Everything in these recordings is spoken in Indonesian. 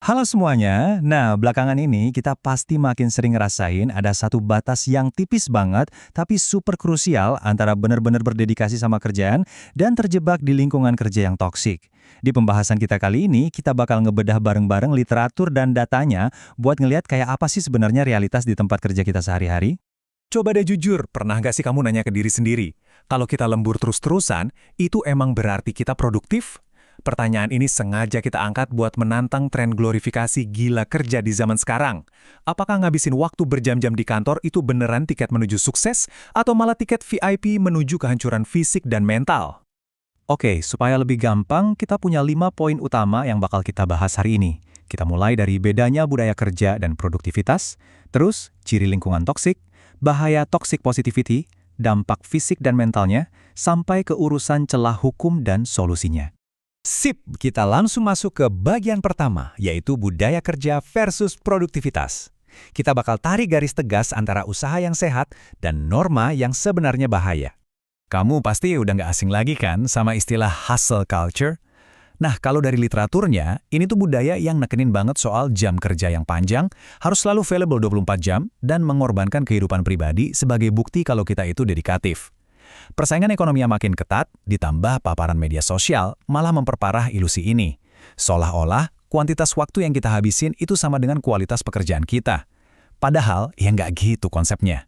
Halo semuanya, nah belakangan ini kita pasti makin sering ngerasain ada satu batas yang tipis banget tapi super krusial antara benar-benar berdedikasi sama kerjaan dan terjebak di lingkungan kerja yang toksik. Di pembahasan kita kali ini, kita bakal ngebedah bareng-bareng literatur dan datanya buat ngelihat kayak apa sih sebenarnya realitas di tempat kerja kita sehari-hari. Coba deh jujur, pernah nggak sih kamu nanya ke diri sendiri? Kalau kita lembur terus-terusan, itu emang berarti kita produktif? Pertanyaan ini sengaja kita angkat buat menantang tren glorifikasi gila kerja di zaman sekarang. Apakah ngabisin waktu berjam-jam di kantor itu beneran tiket menuju sukses, atau malah tiket VIP menuju kehancuran fisik dan mental? Oke, supaya lebih gampang, kita punya 5 poin utama yang bakal kita bahas hari ini. Kita mulai dari bedanya budaya kerja dan produktivitas, terus ciri lingkungan toksik, bahaya toxic positivity, dampak fisik dan mentalnya, sampai ke urusan celah hukum dan solusinya. Sip, kita langsung masuk ke bagian pertama, yaitu budaya kerja versus produktivitas. Kita bakal tarik garis tegas antara usaha yang sehat dan norma yang sebenarnya bahaya. Kamu pasti udah nggak asing lagi kan sama istilah hustle culture? Nah, kalau dari literaturnya, ini tuh budaya yang nekenin banget soal jam kerja yang panjang, harus selalu available 24 jam, dan mengorbankan kehidupan pribadi sebagai bukti kalau kita itu dedikatif. Persaingan ekonomi yang makin ketat, ditambah paparan media sosial, malah memperparah ilusi ini. Seolah-olah, kuantitas waktu yang kita habisin itu sama dengan kualitas pekerjaan kita. Padahal, ya nggak gitu konsepnya.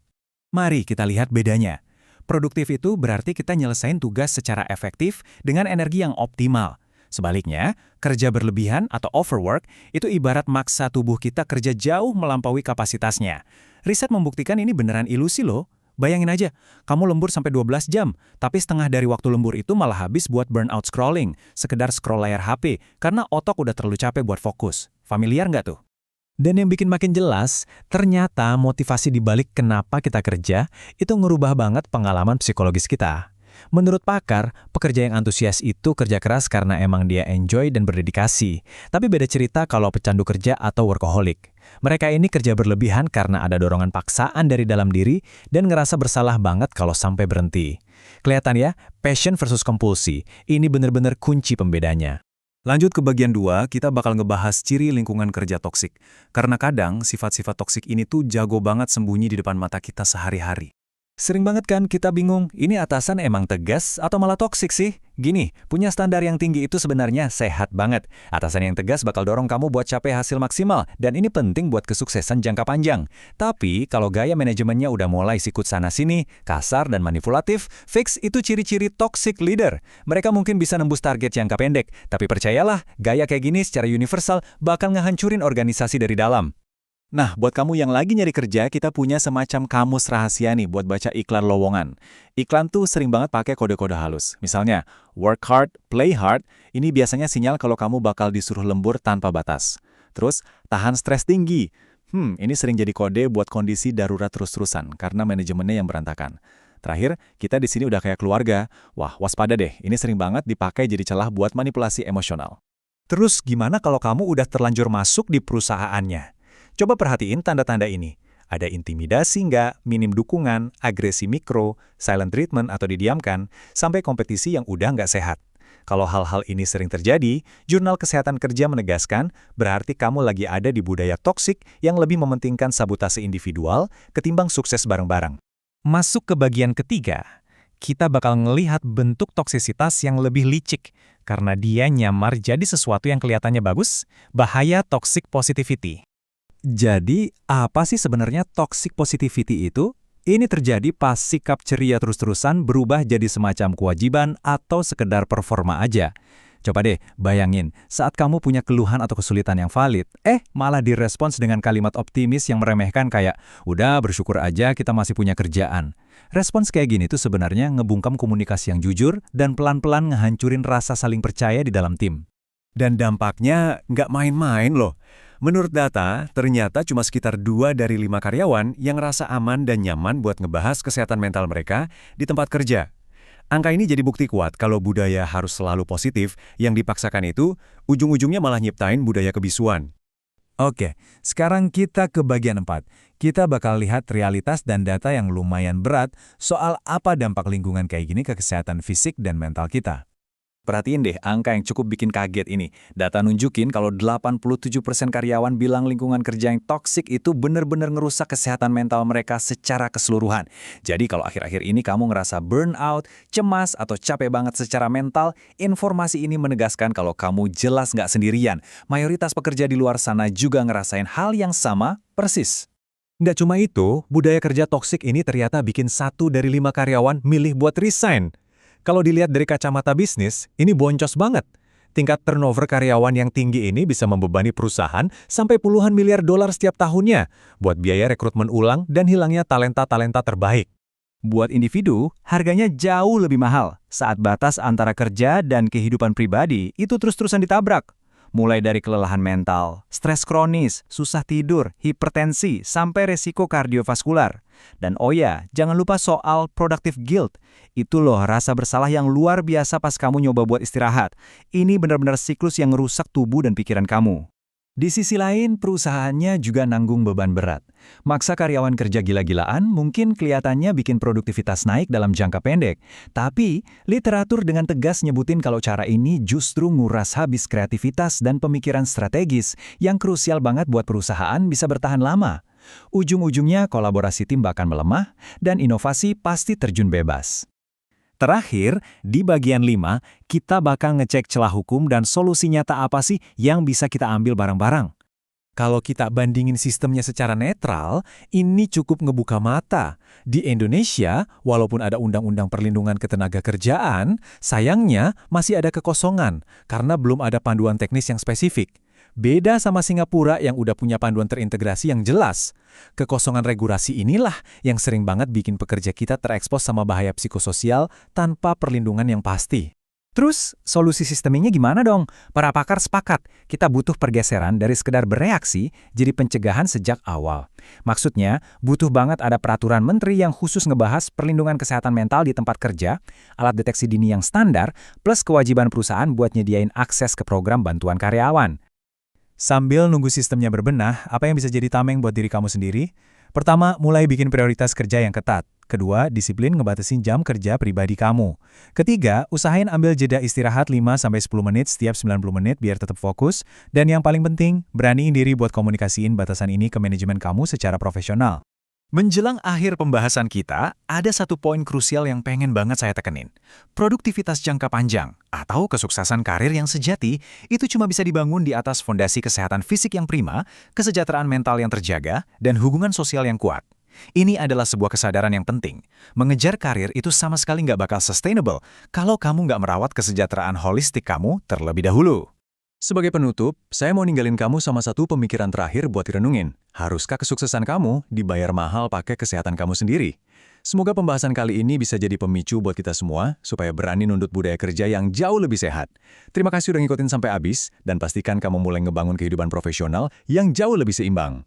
Mari kita lihat bedanya. Produktif itu berarti kita nyelesain tugas secara efektif dengan energi yang optimal. Sebaliknya, kerja berlebihan atau overwork itu ibarat maksa tubuh kita kerja jauh melampaui kapasitasnya. Riset membuktikan ini beneran ilusi loh. Bayangin aja, kamu lembur sampai 12 jam, tapi setengah dari waktu lembur itu malah habis buat burnout scrolling, sekedar scroll layar HP, karena otak udah terlalu capek buat fokus. Familiar nggak tuh? Dan yang bikin makin jelas, ternyata motivasi dibalik kenapa kita kerja, itu ngerubah banget pengalaman psikologis kita. Menurut pakar, pekerja yang antusias itu kerja keras karena emang dia enjoy dan berdedikasi. Tapi beda cerita kalau pecandu kerja atau workaholic. Mereka ini kerja berlebihan karena ada dorongan paksaan dari dalam diri dan ngerasa bersalah banget kalau sampai berhenti. Kelihatan ya, passion versus kompulsi. Ini bener-bener kunci pembedanya. Lanjut ke bagian 2, kita bakal ngebahas ciri lingkungan kerja toksik. Karena kadang sifat-sifat toksik ini tuh jago banget sembunyi di depan mata kita sehari-hari. Sering banget kan kita bingung, ini atasan emang tegas atau malah toksik sih? Gini, punya standar yang tinggi itu sebenarnya sehat banget. Atasan yang tegas bakal dorong kamu buat capai hasil maksimal, dan ini penting buat kesuksesan jangka panjang. Tapi, kalau gaya manajemennya udah mulai sikut sana-sini, kasar dan manipulatif, fix itu ciri-ciri toxic leader. Mereka mungkin bisa nembus target jangka pendek, tapi percayalah, gaya kayak gini secara universal bakal ngehancurin organisasi dari dalam. Nah, buat kamu yang lagi nyari kerja, kita punya semacam kamus rahasia nih buat baca iklan lowongan. Iklan tuh sering banget pakai kode-kode halus. Misalnya, work hard, play hard, ini biasanya sinyal kalau kamu bakal disuruh lembur tanpa batas. Terus, tahan stres tinggi. Ini sering jadi kode buat kondisi darurat terus-terusan, karena manajemennya yang berantakan. Terakhir, kita di sini udah kayak keluarga. Wah, waspada deh, ini sering banget dipakai jadi celah buat manipulasi emosional. Terus, gimana kalau kamu udah terlanjur masuk di perusahaannya? Coba perhatiin tanda-tanda ini. Ada intimidasi nggak, minim dukungan, agresi mikro, silent treatment atau didiamkan, sampai kompetisi yang udah nggak sehat. Kalau hal-hal ini sering terjadi, Jurnal Kesehatan Kerja menegaskan berarti kamu lagi ada di budaya toksik yang lebih mementingkan sabotase individual ketimbang sukses bareng-bareng. Masuk ke bagian ketiga, kita bakal ngelihat bentuk toksisitas yang lebih licik, karena dia nyamar jadi sesuatu yang kelihatannya bagus, bahaya toxic positivity. Jadi, apa sih sebenarnya toxic positivity itu? Ini terjadi pas sikap ceria terus-terusan berubah jadi semacam kewajiban atau sekedar performa aja. Coba deh, bayangin, saat kamu punya keluhan atau kesulitan yang valid, malah direspons dengan kalimat optimis yang meremehkan kayak, udah bersyukur aja kita masih punya kerjaan. Respons kayak gini tuh sebenarnya ngebungkam komunikasi yang jujur dan pelan-pelan ngehancurin rasa saling percaya di dalam tim. Dan dampaknya nggak main-main loh. Menurut data, ternyata cuma sekitar 2 dari 5 karyawan yang ngerasa aman dan nyaman buat ngebahas kesehatan mental mereka di tempat kerja. Angka ini jadi bukti kuat kalau budaya harus selalu positif, yang dipaksakan itu, ujung-ujungnya malah nyiptain budaya kebisuan. Oke, sekarang kita ke bagian 4. Kita bakal lihat realitas dan data yang lumayan berat soal apa dampak lingkungan kayak gini ke kesehatan fisik dan mental kita. Perhatiin deh angka yang cukup bikin kaget ini. Data nunjukin kalau 87% karyawan bilang lingkungan kerja yang toksik itu benar-benar ngerusak kesehatan mental mereka secara keseluruhan. Jadi kalau akhir-akhir ini kamu ngerasa burnout, cemas, atau capek banget secara mental, informasi ini menegaskan kalau kamu jelas nggak sendirian. Mayoritas pekerja di luar sana juga ngerasain hal yang sama persis. Nggak cuma itu, budaya kerja toksik ini ternyata bikin 1 dari 5 karyawan milih buat resign. Kalau dilihat dari kacamata bisnis, ini boncos banget. Tingkat turnover karyawan yang tinggi ini bisa membebani perusahaan sampai puluhan miliar dolar setiap tahunnya buat biaya rekrutmen ulang dan hilangnya talenta-talenta terbaik. Buat individu, harganya jauh lebih mahal saat batas antara kerja dan kehidupan pribadi itu terus-terusan ditabrak. Mulai dari kelelahan mental, stres kronis, susah tidur, hipertensi, sampai resiko kardiovaskular. Dan oh ya, jangan lupa soal productive guilt. Itu loh rasa bersalah yang luar biasa pas kamu nyoba buat istirahat. Ini benar-benar siklus yang ngerusak tubuh dan pikiran kamu. Di sisi lain, perusahaannya juga nanggung beban berat. Maksa karyawan kerja gila-gilaan mungkin kelihatannya bikin produktivitas naik dalam jangka pendek. Tapi, literatur dengan tegas nyebutin kalau cara ini justru nguras habis kreativitas dan pemikiran strategis yang krusial banget buat perusahaan bisa bertahan lama. Ujung-ujungnya kolaborasi tim bahkan melemah dan inovasi pasti terjun bebas. Terakhir, di bagian 5, kita bakal ngecek celah hukum dan solusi nyata apa sih yang bisa kita ambil bareng-bareng. Kalau kita bandingin sistemnya secara netral, ini cukup ngebuka mata. Di Indonesia, walaupun ada Undang-Undang Perlindungan Ketenagakerjaan, sayangnya masih ada kekosongan karena belum ada panduan teknis yang spesifik. Beda sama Singapura yang udah punya panduan terintegrasi yang jelas. Kekosongan regulasi inilah yang sering banget bikin pekerja kita terekspos sama bahaya psikososial tanpa perlindungan yang pasti. Terus, solusi sistemnya gimana dong? Para pakar sepakat, kita butuh pergeseran dari sekedar bereaksi jadi pencegahan sejak awal. Maksudnya, butuh banget ada peraturan menteri yang khusus ngebahas perlindungan kesehatan mental di tempat kerja, alat deteksi dini yang standar, plus kewajiban perusahaan buat nyediain akses ke program bantuan karyawan. Sambil nunggu sistemnya berbenah, apa yang bisa jadi tameng buat diri kamu sendiri? Pertama, mulai bikin prioritas kerja yang ketat. Kedua, disiplin ngebatasin jam kerja pribadi kamu. Ketiga, usahain ambil jeda istirahat 5-10 menit setiap 90 menit biar tetap fokus. Dan yang paling penting, beraniin diri buat komunikasiin batasan ini ke manajemen kamu secara profesional. Menjelang akhir pembahasan kita, ada satu poin krusial yang pengen banget saya tekenin. Produktivitas jangka panjang atau kesuksesan karir yang sejati itu cuma bisa dibangun di atas fondasi kesehatan fisik yang prima, kesejahteraan mental yang terjaga, dan hubungan sosial yang kuat. Ini adalah sebuah kesadaran yang penting. Mengejar karir itu sama sekali nggak bakal sustainable kalau kamu nggak merawat kesejahteraan holistik kamu terlebih dahulu. Sebagai penutup, saya mau ninggalin kamu sama satu pemikiran terakhir buat direnungin. Haruskah kesuksesan kamu dibayar mahal pakai kesehatan kamu sendiri? Semoga pembahasan kali ini bisa jadi pemicu buat kita semua supaya berani nundut budaya kerja yang jauh lebih sehat. Terima kasih udah ngikutin sampai habis dan pastikan kamu mulai ngebangun kehidupan profesional yang jauh lebih seimbang.